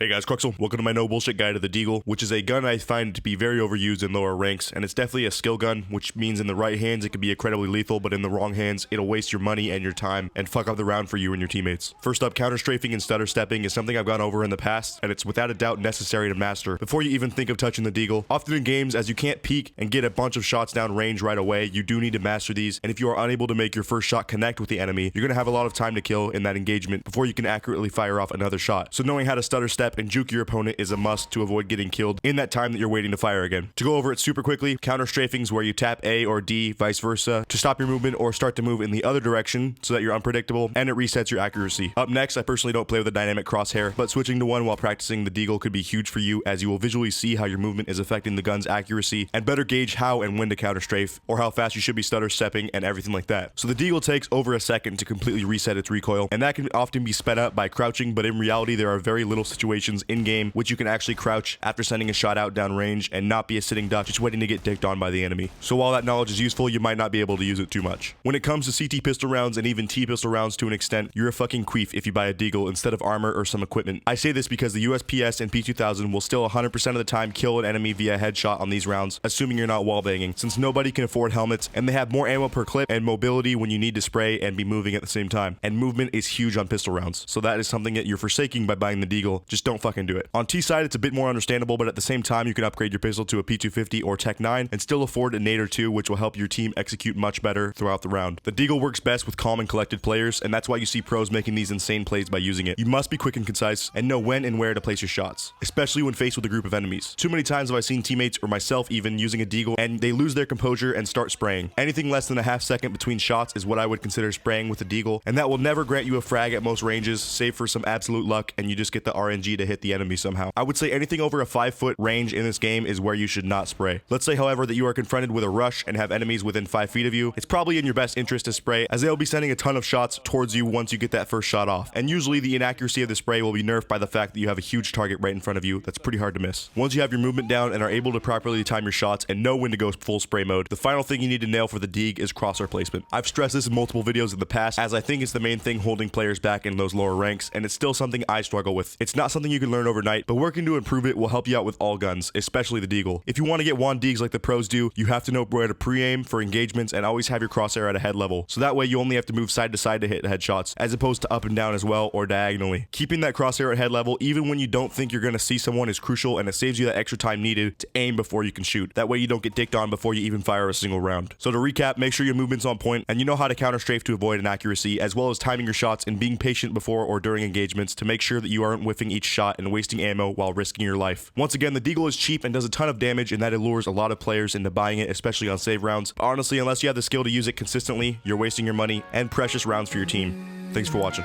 Hey guys, Cruxel. Welcome to my no bullshit guide of the Deagle, which is a gun I find to be very overused in lower ranks, and it's definitely a skill gun, which means in the right hands it can be incredibly lethal, but in the wrong hands it'll waste your money and your time and fuck up the round for you and your teammates. First up, counter strafing and stutter stepping is something I've gone over in the past, and it's without a doubt necessary to master before you even think of touching the Deagle. Often in games, as you can't peek and get a bunch of shots down range right away, you do need to master these, and if you are unable to make your first shot connect with the enemy, you're gonna have a lot of time to kill in that engagement before you can accurately fire off another shot. So knowing how to stutter step and juke your opponent is a must to avoid getting killed in that time that you're waiting to fire again. To go over it super quickly, counter strafing is where you tap A or D, vice versa, to stop your movement or start to move in the other direction so that you're unpredictable and it resets your accuracy. Up next, I personally don't play with a dynamic crosshair, but switching to one while practicing the Deagle could be huge for you, as you will visually see how your movement is affecting the gun's accuracy and better gauge how and when to counter strafe, or how fast you should be stutter stepping and everything like that. So the Deagle takes over a second to completely reset its recoil, and that can often be sped up by crouching, but in reality there are very little situations in game which you can actually crouch after sending a shot out down range and not be a sitting duck just waiting to get dicked on by the enemy. So while that knowledge is useful, you might not be able to use it too much. When it comes to CT pistol rounds and even T pistol rounds to an extent, you're a fucking queef if you buy a Deagle instead of armor or some equipment. I say this because the USPS and P2000 will still 100% of the time kill an enemy via headshot on these rounds, assuming you're not wallbanging, since nobody can afford helmets and they have more ammo per clip and mobility when you need to spray and be moving at the same time. And movement is huge on pistol rounds, so that is something that you're forsaking by buying the Deagle. Just don't fucking do it. On T side, it's a bit more understandable, but at the same time you can upgrade your pistol to a P250 or Tech 9 and still afford a nade or two, which will help your team execute much better throughout the round. The Deagle works best with calm and collected players, and that's why you see pros making these insane plays by using it. You must be quick and concise and know when and where to place your shots, especially when faced with a group of enemies. Too many times have I seen teammates or myself even using a Deagle and they lose their composure and start spraying. Anything less than a half second between shots is what I would consider spraying with a Deagle, and that will never grant you a frag at most ranges, save for some absolute luck and you just get the RNG to hit the enemy somehow. I would say anything over a 5-foot range in this game is where you should not spray. Let's say, however, that you are confronted with a rush and have enemies within 5 feet of you. It's probably in your best interest to spray, as they'll be sending a ton of shots towards you once you get that first shot off. And usually the inaccuracy of the spray will be nerfed by the fact that you have a huge target right in front of you that's pretty hard to miss. Once you have your movement down and are able to properly time your shots and know when to go full spray mode, the final thing you need to nail for the Deagle is crosshair placement. I've stressed this in multiple videos in the past, as I think it's the main thing holding players back in those lower ranks, and it's still something I struggle with. It's not something you can learn overnight, but working to improve it will help you out with all guns, especially the Deagle. If you want to get wand Deags like the pros do, you have to know where to pre-aim for engagements and always have your crosshair at a head level, so that way you only have to move side to side to hit headshots, as opposed to up and down as well, or diagonally. Keeping that crosshair at head level even when you don't think you're going to see someone is crucial, and it saves you that extra time needed to aim before you can shoot. That way you don't get dicked on before you even fire a single round. So to recap, make sure your movement's on point and you know how to counter strafe to avoid inaccuracy, as well as timing your shots and being patient before or during engagements to make sure that you aren't whiffing each shot and wasting ammo while risking your life. Once again, the Deagle is cheap and does a ton of damage, and that allures a lot of players into buying it, especially on save rounds. But honestly, unless you have the skill to use it consistently, you're wasting your money and precious rounds for your team. Thanks for watching.